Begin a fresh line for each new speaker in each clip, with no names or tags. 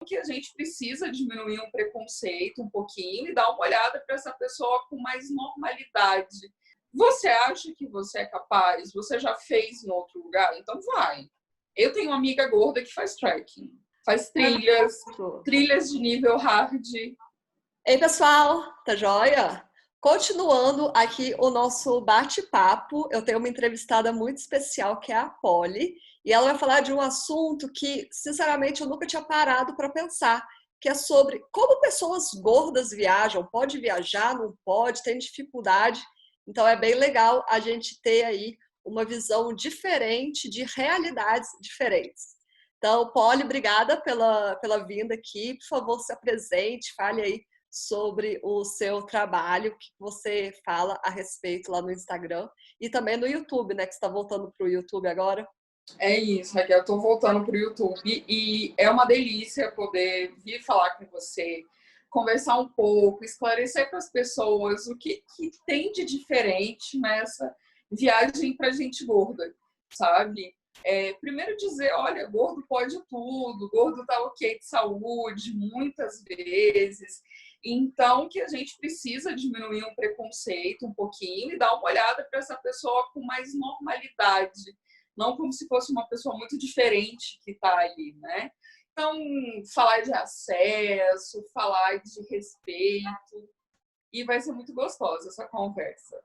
que a gente precisa diminuir um preconceito um pouquinho e dar uma olhada para essa pessoa com mais normalidade. Você acha que você é capaz? Você já fez em outro lugar? Então vai. Eu tenho uma amiga gorda que faz trekking, faz trilhas de nível hard.
Ei, pessoal, tá joia? Continuando aqui o nosso bate-papo, eu tenho uma entrevistada muito especial que é a Polly, e ela vai falar de um assunto que, sinceramente, eu nunca tinha parado para pensar, que é sobre como pessoas gordas viajam. Pode viajar, não pode, tem dificuldade. Então é bem legal a gente ter aí uma visão diferente de realidades diferentes. Então, Polly, obrigada pela vinda aqui. Por favor, se apresente, fale aí sobre o seu trabalho, o que você fala a respeito lá no Instagram e também no YouTube, né? Que você está voltando para o YouTube agora.
É isso, Raquel, eu estou voltando para o YouTube e é uma delícia poder vir falar com você, conversar um pouco, esclarecer para as pessoas o que tem de diferente nessa viagem para gente gorda, sabe? Primeiro dizer, olha, gordo pode tudo, gordo tá ok de saúde, muitas vezes. Então, que a gente precisa diminuir um preconceito um pouquinho e dar uma olhada para essa pessoa com mais normalidade, não como se fosse uma pessoa muito diferente que está ali, né? Então, falar de acesso, falar de respeito, e vai ser muito gostosa essa conversa.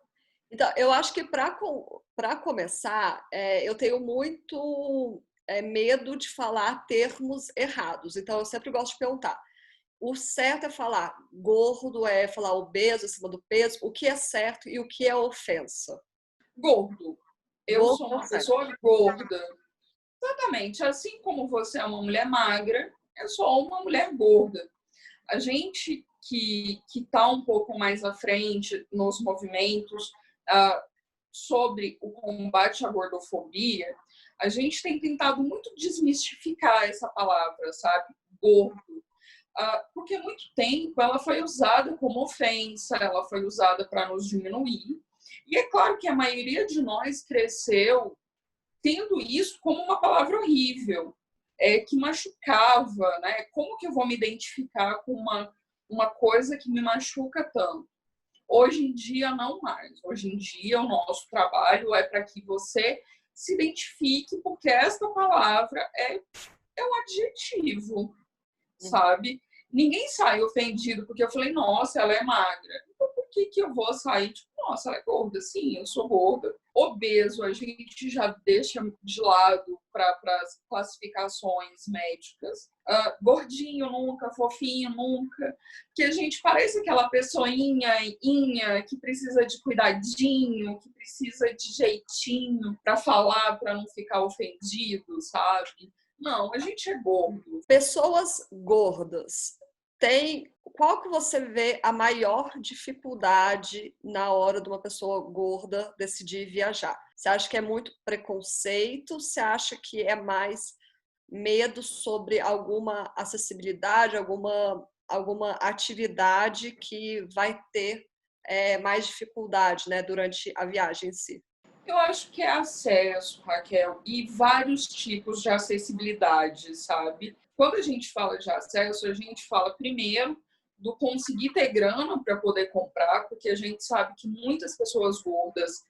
Então, eu acho que para começar, eu tenho muito medo de falar termos errados. Então, eu sempre gosto de perguntar. O certo é falar gordo, é falar obeso, acima do peso, o que é certo e o que é ofensa?
Gordo. Eu
Gordo
sou
é
uma
certo.
pessoa gorda. Exatamente. Assim como você é uma mulher magra, eu sou uma mulher gorda. A gente que está um pouco mais à frente nos movimentos sobre o combate à gordofobia, a gente tem tentado muito desmistificar essa palavra, sabe? Gordo. Porque há muito tempo ela foi usada como ofensa, ela foi usada para nos diminuir. E é claro que a maioria de nós cresceu tendo isso como uma palavra horrível, que machucava, né? Como que eu vou me identificar com uma coisa que me machuca tanto? Hoje em dia, não mais. Hoje em dia, o nosso trabalho é para que você se identifique, porque esta palavra é um adjetivo, sabe? Ninguém sai ofendido porque eu falei, nossa, ela é magra. Então, por que eu vou sair tipo, nossa, ela é gorda? Sim, eu sou gorda. Obeso, a gente já deixa de lado para as classificações médicas. Gordinho nunca, fofinho nunca. Que a gente parece aquela pessoinha que precisa de cuidadinho, que precisa de jeitinho para falar, para não ficar ofendido, sabe? Não, a gente é gordo.
Pessoas gordas, qual que você vê a maior dificuldade na hora de uma pessoa gorda decidir viajar? Você acha que é muito preconceito? Você acha que é mais medo sobre alguma acessibilidade, alguma atividade que vai ter mais dificuldade, né, durante a viagem em si?
Eu acho que é acesso, Raquel, e vários tipos de acessibilidade, sabe? Quando a gente fala de acesso, a gente fala primeiro do conseguir ter grana para poder comprar, porque a gente sabe que muitas pessoas gordas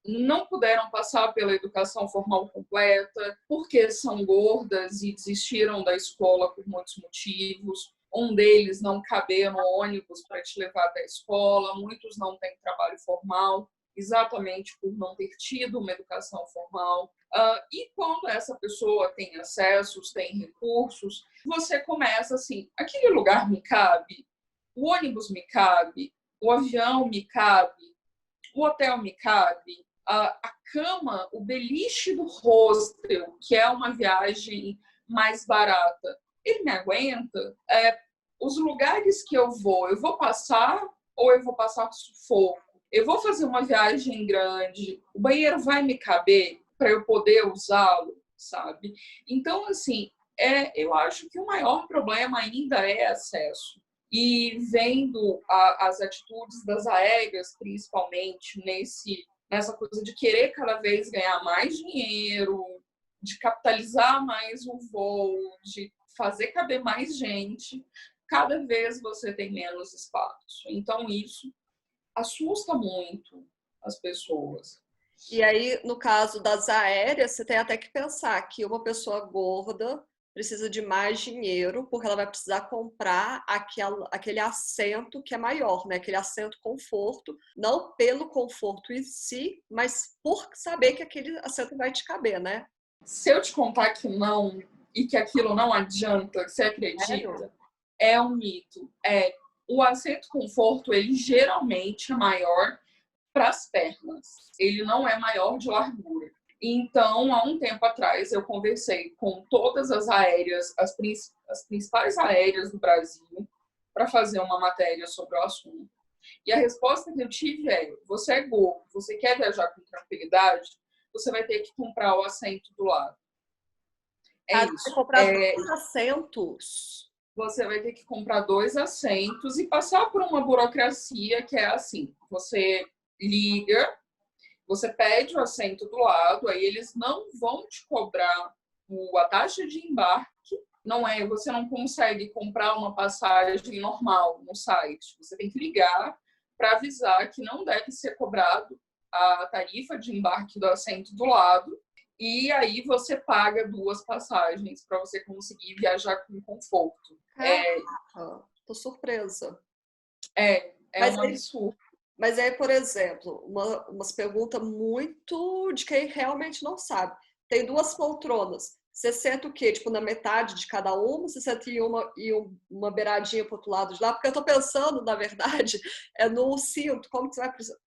não puderam passar pela educação formal completa, porque são gordas e desistiram da escola por muitos motivos. Um deles não caber no ônibus para te levar até a escola, muitos não têm trabalho formal, exatamente por não ter tido uma educação formal. E quando essa pessoa tem acessos, tem recursos, você começa assim, aquele lugar me cabe, o ônibus me cabe, o avião me cabe, o hotel me cabe, a cama, o beliche do hostel, que é uma viagem mais barata, ele me aguenta? Os lugares que eu vou passar ou eu vou passar sufoco? Eu vou fazer uma viagem grande, o banheiro vai me caber para eu poder usá-lo, sabe? Então, assim, eu acho que o maior problema ainda é acesso. E vendo as atitudes das aéreas, principalmente nessa coisa de querer cada vez ganhar mais dinheiro, de capitalizar mais o voo, de fazer caber mais gente, cada vez você tem menos espaço. Então, isso assusta muito as pessoas.
E aí, no caso das aéreas, você tem até que pensar que uma pessoa gorda precisa de mais dinheiro, porque ela vai precisar comprar aquele assento que é maior, né? Aquele assento conforto, não pelo conforto em si, mas por saber que aquele assento vai te caber, né?
Se eu te contar que não, e que aquilo não adianta, você acredita?
Sério?
É um mito. O assento conforto, ele geralmente é maior para as pernas. Ele não é maior de largura. Então, há um tempo atrás, eu conversei com todas as aéreas, as principais aéreas do Brasil, para fazer uma matéria sobre o assunto. E a resposta que eu tive é: você é gordo, você quer viajar com tranquilidade, você vai ter que comprar o assento do lado. É
Cara, você
isso.
comprar 2 assentos.
Você vai ter que comprar 2 assentos e passar por uma burocracia que é assim: você liga, você pede o assento do lado, aí eles não vão te cobrar a taxa de embarque. Você não consegue comprar uma passagem normal no site. Você tem que ligar para avisar que não deve ser cobrado a tarifa de embarque do assento do lado. E aí você paga 2 passagens para você conseguir viajar com conforto.
Caraca, tô surpresa.
É
Mas
um
aí,
absurdo.
mas aí, por exemplo, umas perguntas muito de quem realmente não sabe. Tem 2 poltronas. Você senta o quê? Tipo, na metade de cada uma? Você senta em uma beiradinha pro outro lado de lá? Porque eu tô pensando, na verdade, no cinto. Como que você vai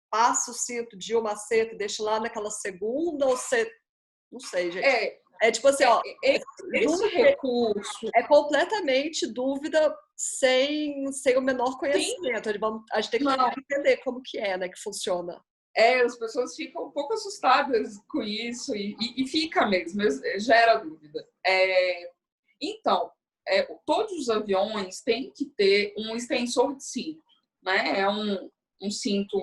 passa o cinto de uma seta e deixa lá naquela segunda? Ou você... Não sei, gente. É tipo assim, ó,
Esse recurso
é completamente dúvida sem o menor
tem.
conhecimento. A gente tem que
Não,
tentar entender como que é, né, que funciona.
as pessoas ficam um pouco assustadas com isso e fica mesmo, gera dúvida. Então, todos os aviões têm que ter um extensor de cinto, né? É um cinto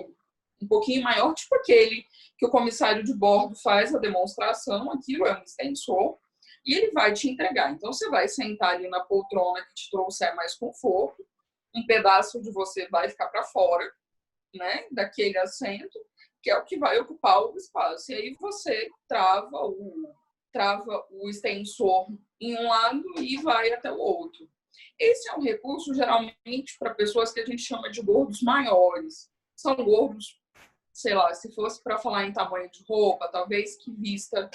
um pouquinho maior, tipo aquele que o comissário de bordo faz a demonstração, aquilo é um extensor, e ele vai te entregar. Então, você vai sentar ali na poltrona que te trouxer mais conforto, um pedaço de você vai ficar para fora, né, daquele assento, que é o que vai ocupar o espaço. E aí você trava o extensor em um lado e vai até o outro. Esse é um recurso geralmente para pessoas que a gente chama de gordos maiores. São gordos, sei lá, se fosse para falar em tamanho de roupa, talvez que vista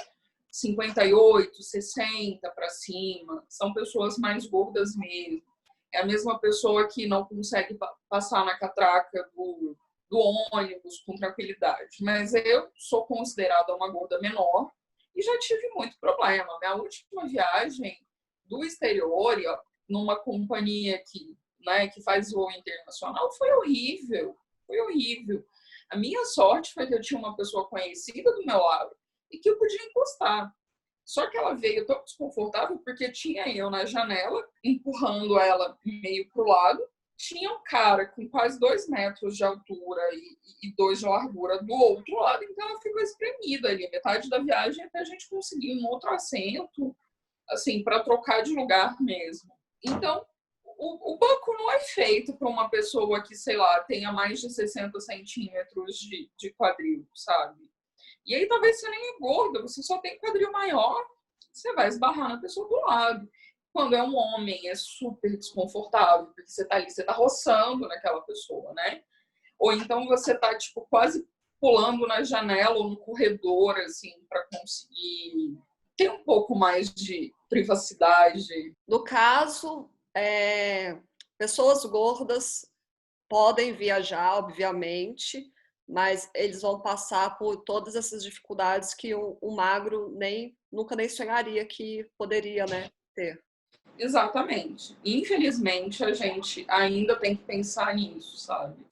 58, 60 para cima. São pessoas mais gordas mesmo. É a mesma pessoa que não consegue passar na catraca do ônibus com tranquilidade. Mas eu sou considerada uma gorda menor e já tive muito problema. Minha última viagem do exterior, numa companhia que faz voo internacional, foi horrível. Foi horrível. A minha sorte foi que eu tinha uma pessoa conhecida do meu lado e que eu podia encostar. Só que ela veio tão desconfortável porque tinha eu na janela, empurrando ela meio pro lado, tinha um cara com quase 2 metros de altura e 2 de largura do outro lado, então ela ficou espremida ali, metade da viagem até a gente conseguir um outro assento, assim, para trocar de lugar mesmo. Então, o banco não é feito para uma pessoa que, sei lá, tenha mais de 60 centímetros de quadril, sabe? E aí talvez você nem é gorda, você só tem quadril maior, você vai esbarrar na pessoa do lado. Quando é um homem, é super desconfortável, porque você tá ali, você tá roçando naquela pessoa, né? Ou então você tá, tipo, quase pulando na janela ou no corredor, assim, para conseguir ter um pouco mais de privacidade.
No caso, pessoas gordas podem viajar, obviamente, mas eles vão passar por todas essas dificuldades que um magro nunca nem sonharia que poderia, né, ter.
Exatamente. Infelizmente, a gente ainda tem que pensar nisso, sabe?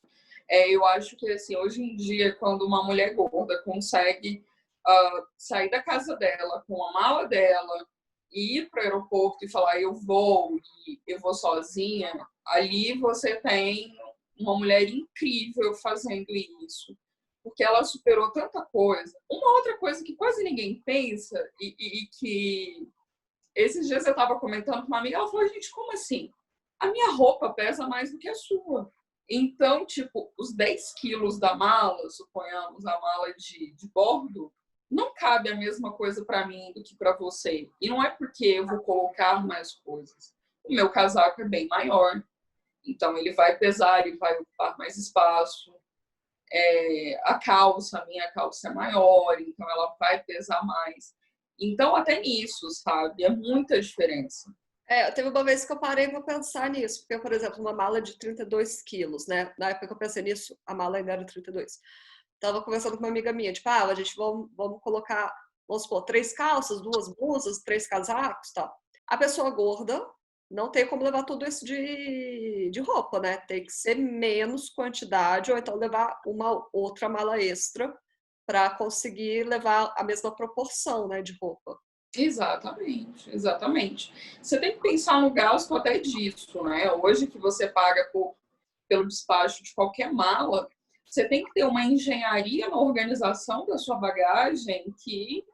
Eu acho que, assim, hoje em dia, quando uma mulher gorda consegue sair da casa dela com a mala dela e ir para o aeroporto e falar eu vou sozinha, ali você tem uma mulher incrível fazendo isso. Porque ela superou tanta coisa. Uma outra coisa que quase ninguém pensa e que Esses dias eu estava comentando com uma amiga, ela falou, gente, como assim? A minha roupa pesa mais do que a sua. Então, tipo, os 10 quilos da mala, suponhamos a mala de bordo, não cabe a mesma coisa para mim do que para você. E não é porque eu vou colocar mais coisas. O meu casaco é bem maior, então ele vai pesar, ele vai ocupar mais espaço. A calça, a minha calça é maior, então ela vai pesar mais. Então, até nisso, sabe? É muita diferença.
Teve uma vez que eu parei para pensar nisso, porque, por exemplo, uma mala de 32 quilos, né? Na época que eu pensei nisso, a mala ainda era 32. Tava conversando com uma amiga minha, tipo, a gente vamos colocar, vamos supor, 3 calças, 2 blusas, 3 casacos, tal. A pessoa gorda não tem como levar tudo isso de roupa, né? Tem que ser menos quantidade, ou então levar uma outra mala extra para conseguir levar a mesma proporção, né, de roupa.
Exatamente, exatamente. Você tem que pensar no gasto até disso, né? Hoje que você paga pelo despacho de qualquer mala, você tem que ter uma engenharia na organização da sua bagagem que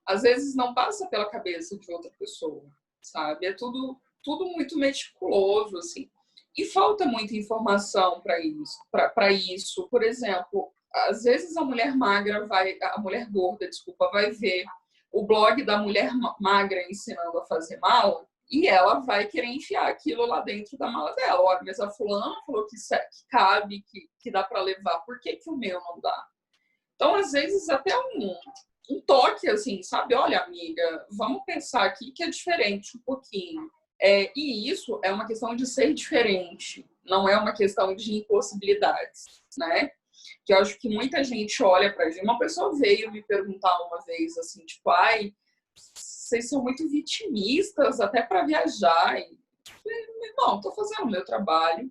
às vezes não passa pela cabeça de outra pessoa, sabe? É tudo muito meticuloso, assim. E falta muita informação para isso. Por exemplo, às vezes a mulher gorda, desculpa, vai ver o blog da mulher magra ensinando a fazer mala e ela vai querer enfiar aquilo lá dentro da mala dela. Olha, mas a fulana falou que cabe, que dá para levar. Por que o meu não dá? Então, às vezes, até um toque, assim, sabe? Olha, amiga, vamos pensar aqui que é diferente um pouquinho. E isso é uma questão de ser diferente, não é uma questão de impossibilidades, né? Que eu acho que muita gente olha pra gente. Uma pessoa veio me perguntar uma vez, assim, tipo, ai, vocês são muito vitimistas até para viajar. E, não, tô fazendo o meu trabalho,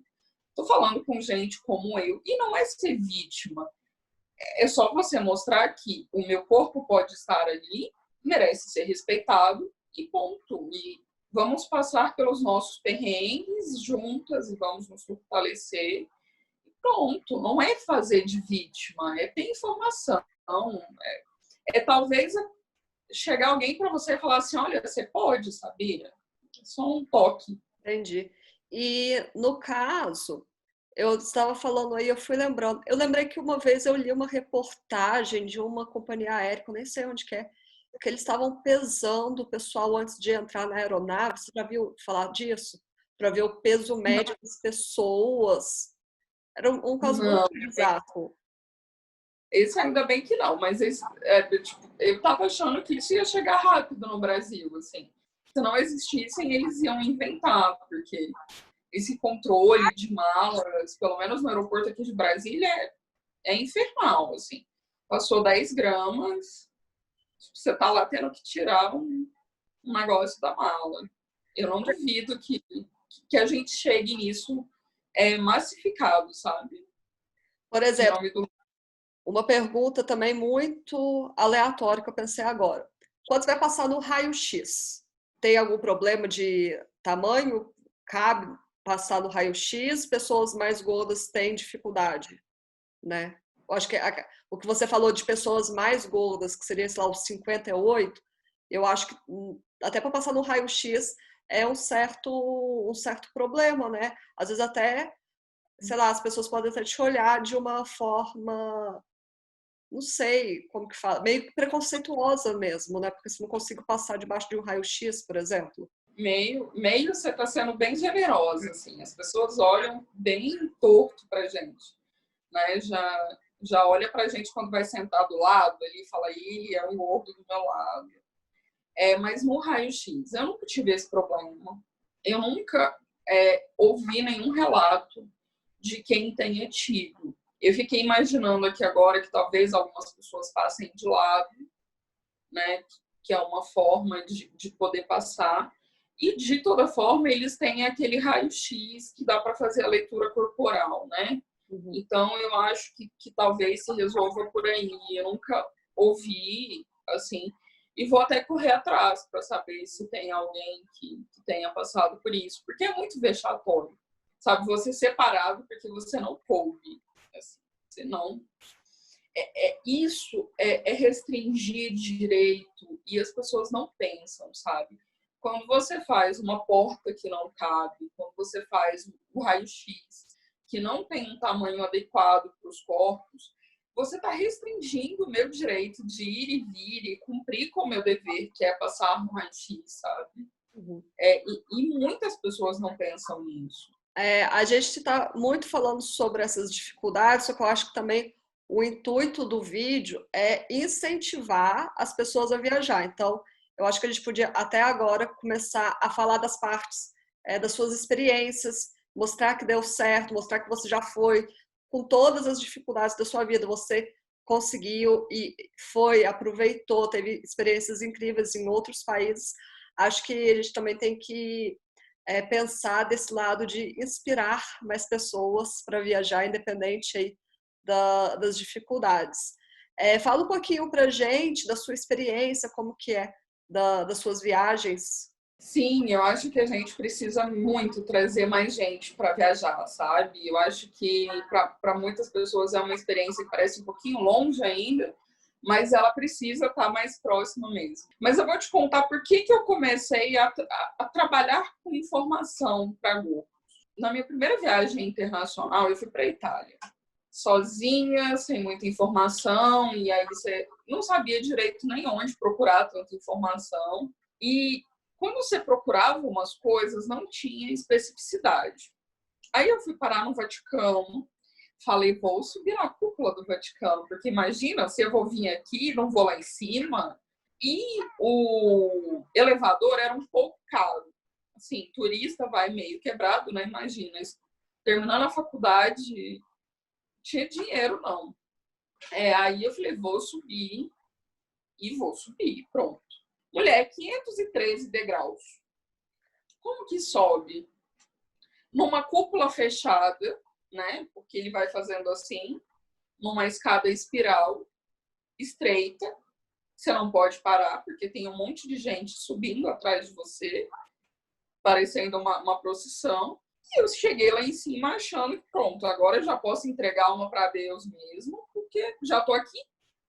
tô falando com gente como eu. E não é ser vítima, é só você mostrar que o meu corpo pode estar ali, merece ser respeitado e ponto. E vamos passar pelos nossos perrengues juntas e vamos nos fortalecer. E pronto, não é fazer de vítima, é ter informação. Talvez chegar alguém para você e falar assim, olha, você pode, sabia? É só um toque.
Entendi. E no caso, eu estava falando aí, eu fui lembrando. Eu lembrei que uma vez eu li uma reportagem de uma companhia aérea, eu nem sei onde que é, que eles estavam pesando o pessoal antes de entrar na aeronave. Você já viu falar disso? Para ver o peso médio das pessoas. Era um caso
Não,
muito bizarro.
esse ainda bem que não, mas tipo, eu tava achando que isso ia chegar rápido no Brasil, assim. Se não existissem, eles iam inventar, porque esse controle de malas, pelo menos no aeroporto aqui de Brasília, é infernal, assim. Passou 10 gramas, você tá lá tendo que tirar um negócio da mala. Eu não duvido que a gente chegue nisso massificado, sabe?
Por
Em
exemplo,
nome do...
uma pergunta também muito aleatória que eu pensei agora. Quando você vai passar no raio-x, tem algum problema de tamanho? Cabe passar no raio-x? Pessoas mais gordas têm dificuldade, né? Eu acho que o que você falou de pessoas mais gordas, que seria, sei lá, os 58, eu acho que até para passar no raio-x é um certo problema, né? Às vezes até, sei lá, as pessoas podem até te olhar de uma forma, não sei como que fala, meio preconceituosa mesmo, né? Porque se não consigo passar debaixo de um raio-x, por exemplo.
Meio você está sendo bem generosa, assim. As pessoas olham bem torto pra gente, né? Já olha pra gente quando vai sentar do lado, ele fala, ih, é um gordo do meu lado. Mas no raio-x, eu nunca tive esse problema. Eu nunca ouvi nenhum relato de quem tenha tido. Eu fiquei imaginando aqui agora que talvez algumas pessoas passem de lado, né? Que é uma forma de poder passar. E, de toda forma, eles têm aquele raio-x que dá para fazer a leitura corporal, né?
Uhum.
Então, eu acho que talvez se resolva por aí. Eu nunca ouvi, assim, e vou até correr atrás para saber se tem alguém que tenha passado por isso, porque é muito vexatório, sabe? Você separado porque você não coube, assim, você não... Isso é restringir direito e as pessoas não pensam, sabe? quando você faz uma porta que não cabe, quando você faz o raio-x que não tem um tamanho adequado para os corpos, você está restringindo o meu direito de ir e vir e cumprir com o meu dever, que é passar no raio-x, sabe?
Uhum.
E muitas pessoas não pensam nisso.
A gente está muito falando sobre essas dificuldades, só que eu acho que também o intuito do vídeo é incentivar as pessoas a viajar. Então, eu acho que a gente podia até agora começar a falar das partes, das suas experiências, mostrar que deu certo, mostrar que você já foi, com todas as dificuldades da sua vida, você conseguiu e foi, aproveitou, teve experiências incríveis em outros países. Acho que a gente também tem que pensar desse lado de inspirar mais pessoas para viajar, independente aí das dificuldades. Fala um pouquinho para a gente da sua experiência, como que é das suas viagens.
Sim, eu acho que a gente precisa muito trazer mais gente para viajar, sabe? Eu acho que para muitas pessoas é uma experiência que parece um pouquinho longe ainda, mas ela precisa estar mais próxima mesmo. Mas eu vou te contar por que eu comecei a trabalhar com informação para grupos. Na minha primeira viagem internacional, eu fui para a Itália, sozinha, sem muita informação, e aí você não sabia direito nem onde procurar tanta informação. E quando você procurava umas coisas, não tinha especificidade. Aí eu fui parar no Vaticano, falei, vou subir na cúpula do Vaticano, porque imagina, se eu vou vir aqui, não vou lá em cima. E o elevador era um pouco caro. Assim, turista vai meio quebrado, né? Imagina, terminando a faculdade, tinha dinheiro, não. Aí eu falei, vou subir, pronto. Mulher, 513 degraus. Como que sobe? Numa cúpula fechada, né? Porque ele vai fazendo assim, numa escada espiral, estreita. Você não pode parar, porque tem um monte de gente subindo atrás de você, parecendo uma procissão. E eu cheguei lá em cima achando que pronto, agora eu já posso entregar uma para Deus mesmo, porque já estou aqui,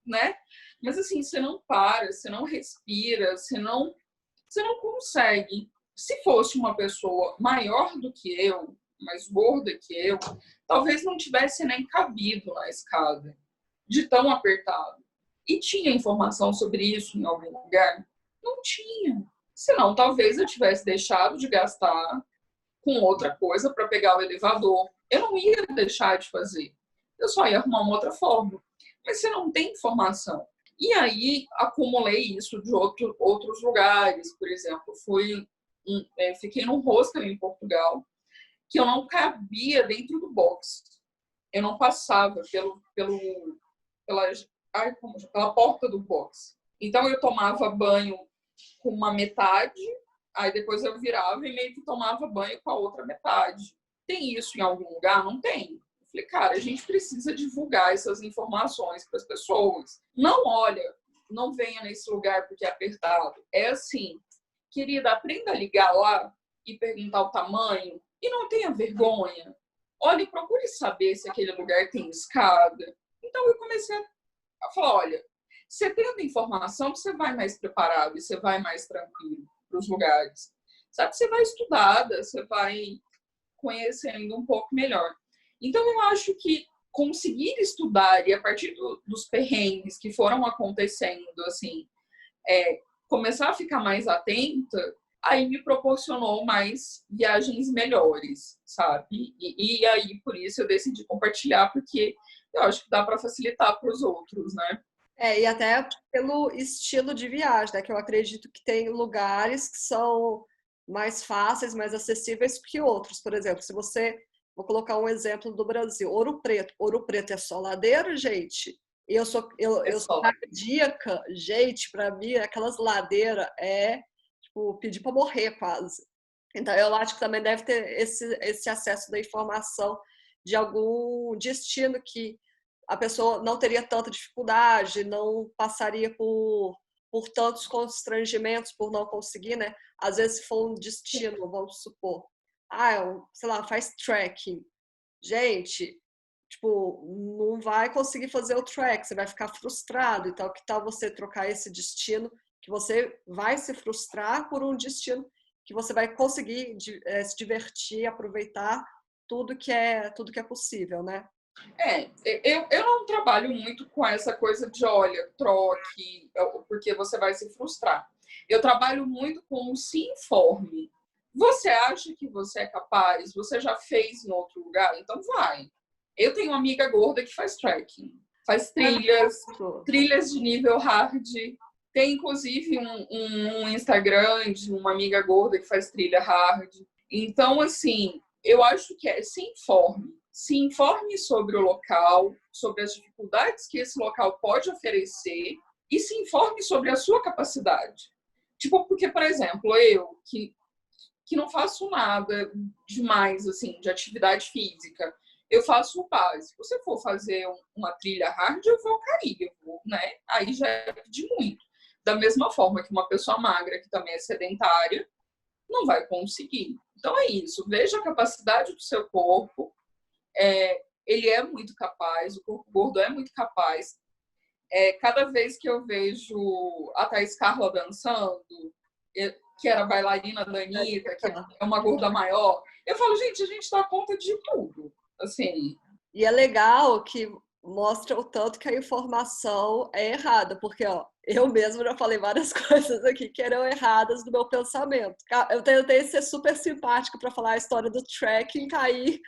né? Mas assim, você não para, você não respira, você não consegue. Se fosse uma pessoa maior do que eu, mais gorda que eu, talvez não tivesse nem cabido na escada, de tão apertado. E tinha informação sobre isso em algum lugar? Não tinha. Senão, talvez eu tivesse deixado de gastar com outra coisa para pegar o elevador. Eu não ia deixar de fazer. Eu só ia arrumar uma outra forma. Mas você não tem informação. E aí, acumulei isso de outros lugares. Por exemplo, fiquei num hostel em Portugal que eu não cabia dentro do box. Eu não passava pela porta do box. Então, eu tomava banho com uma metade, aí depois eu virava e meio que tomava banho com a outra metade. Tem isso em algum lugar? Não tem. Eu falei, cara, a gente precisa divulgar essas informações para as pessoas. Não olha, não venha nesse lugar porque é apertado. É assim, querida, aprenda a ligar lá e perguntar o tamanho e não tenha vergonha. Olhe, procure saber se aquele lugar tem escada. Então eu comecei a falar, olha, você tendo informação, você vai mais preparado e você vai mais tranquilo para os lugares. Sabe, você vai estudada, você vai conhecendo um pouco melhor. Então, eu acho que conseguir estudar e a partir dos perrengues que foram acontecendo, assim, começar a ficar mais atenta, aí me proporcionou mais viagens melhores, sabe? E aí, por isso, eu decidi compartilhar, porque eu acho que dá para facilitar para os outros, né?
E até pelo estilo de viagem, né? Que eu acredito que tem lugares que são mais fáceis, mais acessíveis que outros. Por exemplo, se você... Vou colocar um exemplo do Brasil. Ouro Preto. Ouro Preto é só ladeira, gente. E eu sou cardíaca. Gente, para mim, aquelas ladeiras tipo, pedir para morrer quase. Então, eu acho que também deve ter esse acesso da informação de algum destino que a pessoa não teria tanta dificuldade, não passaria por tantos constrangimentos por não conseguir, né? Às vezes, se for um destino, vamos supor, sei lá, faz trekking. Gente, tipo, não vai conseguir fazer o trek, você vai ficar frustrado. Então, que tal você trocar esse destino que você vai se frustrar por um destino que você vai conseguir se divertir, aproveitar tudo que é possível, né?
Eu não trabalho muito com essa coisa de, olha, troque, porque você vai se frustrar. Eu trabalho muito com o se informe. Você acha que você é capaz? Você já fez em outro lugar? Então vai. Eu tenho uma amiga gorda que faz trekking, faz trilhas de nível hard. Tem inclusive um Instagram de uma amiga gorda que faz trilha hard. Então, assim, eu acho que se informe. Se informe sobre o local, sobre as dificuldades que esse local pode oferecer e se informe sobre a sua capacidade. Tipo, porque, por exemplo, eu que não faço nada demais assim de atividade física, eu faço o básico. Se eu for fazer uma trilha hard, eu vou cair, né? Aí já é de muito. Da mesma forma que uma pessoa magra, que também é sedentária, não vai conseguir. Então é isso. Veja a capacidade do seu corpo. Ele é muito capaz, o corpo gordo é muito capaz. Cada vez que eu vejo a Thaís Carla dançando, que era bailarina da Anitta, que é uma gorda maior, eu falo, gente, a gente dá conta de tudo. Assim.
E é legal que mostra o tanto que a informação é errada, porque ó, eu mesma já falei várias coisas aqui que eram erradas do meu pensamento. Eu tentei ser super simpática para falar a história do trekking cair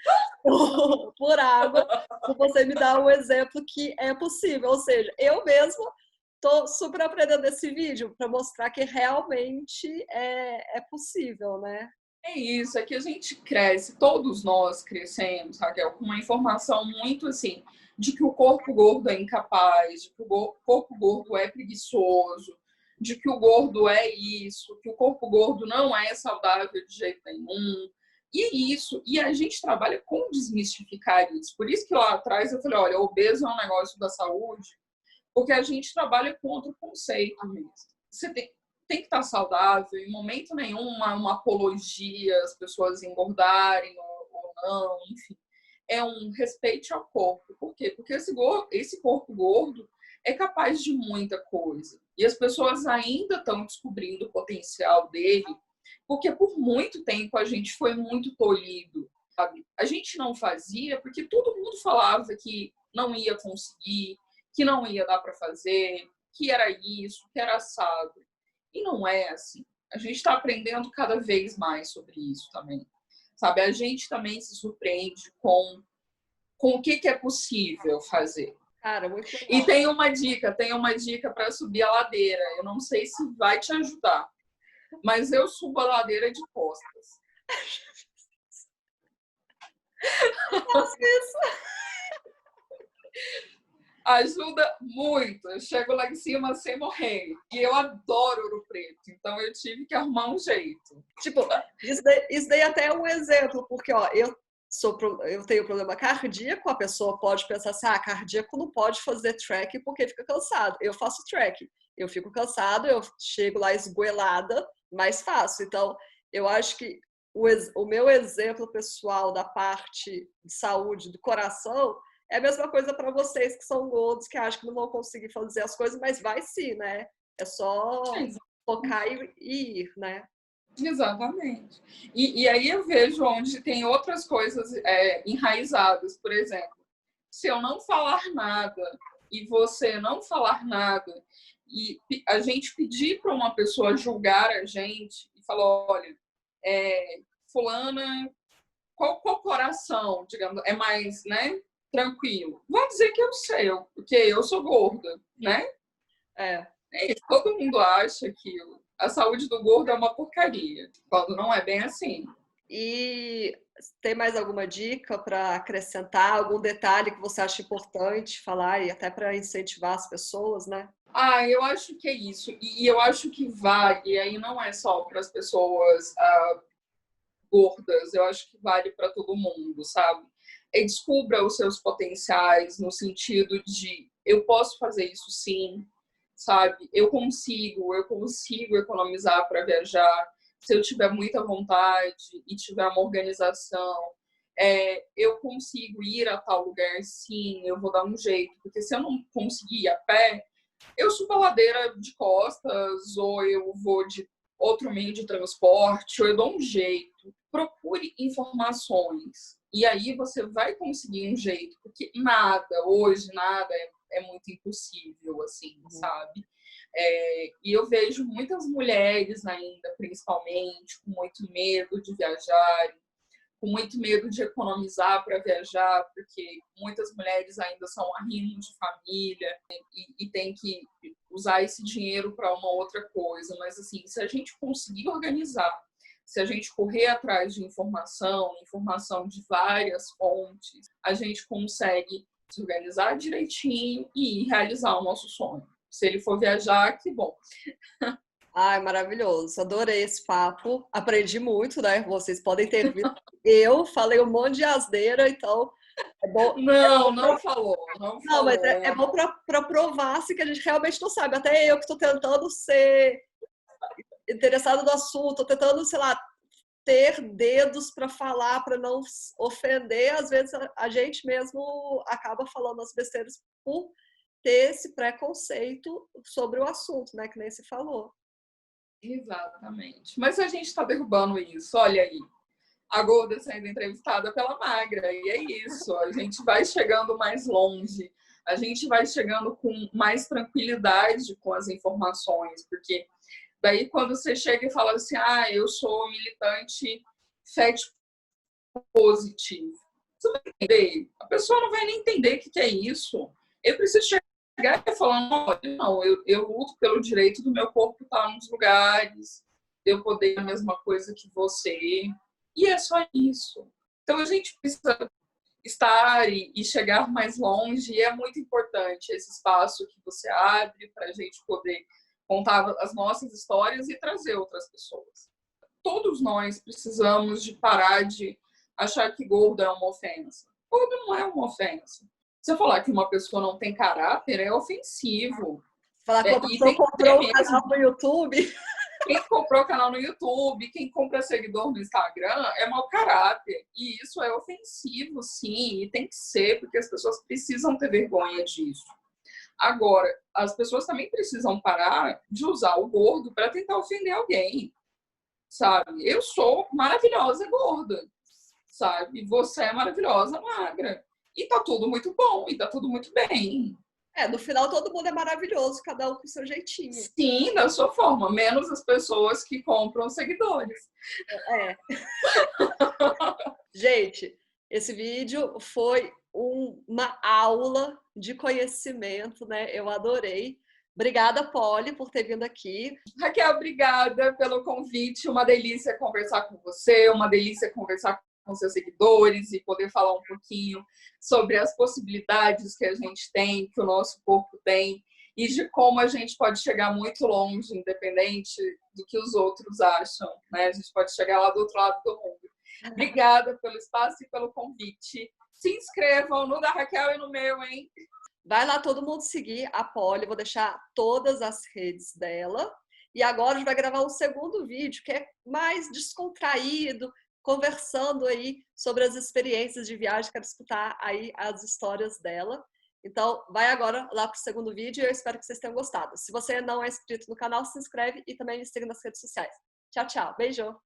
por água, se você me dá um exemplo que é possível. Ou seja, eu mesma estou super aprendendo esse vídeo para mostrar que realmente é possível, né?
É isso, é que a gente cresce, todos nós crescemos, Raquel, com uma informação muito assim, de que o corpo gordo é incapaz, de que o corpo gordo é preguiçoso, de que o gordo é isso, que o corpo gordo não é saudável de jeito nenhum. E a gente trabalha com desmistificar isso. Por isso que lá atrás eu falei, olha, obeso é um negócio da saúde, porque a gente trabalha contra o conceito mesmo. Você tem que estar saudável, em momento nenhum uma apologia as pessoas engordarem ou não, enfim. É um respeito ao corpo. Por quê? Porque esse corpo gordo é capaz de muita coisa. E as pessoas ainda estão descobrindo o potencial dele, porque por muito tempo a gente foi muito tolhido, sabe? A gente não fazia porque todo mundo falava que não ia conseguir, que não ia dar para fazer, que era isso, que era assado. E não é assim. A gente está aprendendo cada vez mais sobre isso também. Sabe, a gente também se surpreende com o que é possível fazer.
Cara, muito legal.
E tem uma dica para subir a ladeira. Eu não sei se vai te ajudar, mas eu subo a ladeira de costas.
Faço isso.
Ajuda muito. Eu chego lá em cima sem morrer. E eu adoro Ouro Preto, então eu tive que arrumar um jeito.
Tipo, isso daí até é um exemplo, porque ó, eu tenho problema cardíaco, a pessoa pode pensar assim, cardíaco não pode fazer track porque fica cansado. Eu faço track, eu fico cansado, eu chego lá esgoelada, mas faço. Então, eu acho que o meu exemplo pessoal da parte de saúde do coração é a mesma coisa para vocês que são gordos, que acham que não vão conseguir fazer as coisas, mas vai sim, né? É só focar e ir, né?
Exatamente. E aí eu vejo onde tem outras coisas enraizadas. Por exemplo, se eu não falar nada e você não falar nada e a gente pedir para uma pessoa julgar a gente e falar, olha, fulana, qual coração, digamos, é mais, né, tranquilo? Vão dizer que eu sei, porque eu sou gorda, né? Todo mundo acha que a saúde do gordo é uma porcaria, quando não é bem assim.
E tem mais alguma dica para acrescentar? Algum detalhe que você acha importante falar e até para incentivar as pessoas, né?
Eu acho que é isso. E eu acho que vale, e aí não é só para as pessoas gordas, eu acho que vale para todo mundo, sabe? Descubra os seus potenciais no sentido de eu posso fazer isso sim, sabe? Eu consigo economizar para viajar se eu tiver muita vontade e tiver uma organização. Eu consigo ir a tal lugar, sim, eu vou dar um jeito, porque se eu não conseguir ir a pé, eu subo a ladeira de costas, ou eu vou de outro meio de transporte, ou eu dou um jeito. Procure informações. E aí você vai conseguir um jeito, porque hoje, nada é muito impossível, assim, sabe? E eu vejo muitas mulheres ainda, principalmente, com muito medo de viajar, com muito medo de economizar para viajar, porque muitas mulheres ainda são arrimo de família e tem que usar esse dinheiro para uma outra coisa. Mas, assim, se a gente conseguir organizar, se a gente correr atrás de informação de várias fontes, a gente consegue se organizar direitinho e realizar o nosso sonho. Se ele for viajar, que bom.
Ai, maravilhoso. Adorei esse papo. Aprendi muito, né? Vocês podem ter visto. Eu falei um monte de asneira, então é bom.
Não falou.
Não, mas é bom para provar assim, que a gente realmente não sabe. Até eu que estou tentando ser interessado no assunto, estou tentando, sei lá, ter dedos para falar, para não ofender. Às vezes a gente mesmo acaba falando as besteiras por ter esse preconceito sobre o assunto, né? Que nem se falou.
Exatamente. Mas a gente está derrubando isso. Olha aí. A gorda sendo entrevistada pela magra. E é isso. A gente vai chegando mais longe. A gente vai chegando com mais tranquilidade com as informações. Porque daí quando você chega e fala assim, eu sou militante fat positive. Você vai entender? A pessoa não vai nem entender o que é isso. Eu preciso chegar e falar, olha, não, eu luto pelo direito do meu corpo estar nos lugares, de eu poder a mesma coisa que você. E é só isso. Então a gente precisa estar e chegar mais longe, e é muito importante esse espaço que você abre para a gente poder contar as nossas histórias e trazer outras pessoas. Todos nós precisamos de parar de achar que gordo é uma ofensa. Gordo não é uma ofensa. Se eu falar que uma pessoa não tem caráter, é ofensivo.
Falar que uma pessoa comprou um canal no YouTube.
Quem comprou canal no YouTube, quem compra seguidor no Instagram, é mau caráter. E isso é ofensivo, sim, e tem que ser, porque as pessoas precisam ter vergonha disso. Agora, as pessoas também precisam parar de usar o gordo para tentar ofender alguém, sabe? Eu sou maravilhosa gorda, sabe? Você é maravilhosa magra. E tá tudo muito bom, e tá tudo muito bem.
No final todo mundo é maravilhoso, cada um com o seu jeitinho.
Sim, da sua forma, menos as pessoas que compram seguidores.
Gente, esse vídeo foi uma aula de conhecimento, né? Eu adorei. Obrigada, Polly, por ter vindo aqui.
Raquel, obrigada pelo convite. Uma delícia conversar com você, uma delícia conversar com seus seguidores e poder falar um pouquinho sobre as possibilidades que a gente tem, que o nosso corpo tem, e de como a gente pode chegar muito longe, independente do que os outros acham, né? A gente pode chegar lá do outro lado do mundo. Obrigada pelo espaço e pelo convite. Se inscrevam no da Raquel e no meu, hein?
Vai lá todo mundo seguir a Polly, vou deixar todas as redes dela. E agora a gente vai gravar um segundo vídeo, que é mais descontraído, conversando aí sobre as experiências de viagem, quero escutar aí as histórias dela. Então, vai agora lá para o segundo vídeo e eu espero que vocês tenham gostado. Se você não é inscrito no canal, se inscreve e também me siga nas redes sociais. Tchau, tchau. Beijo!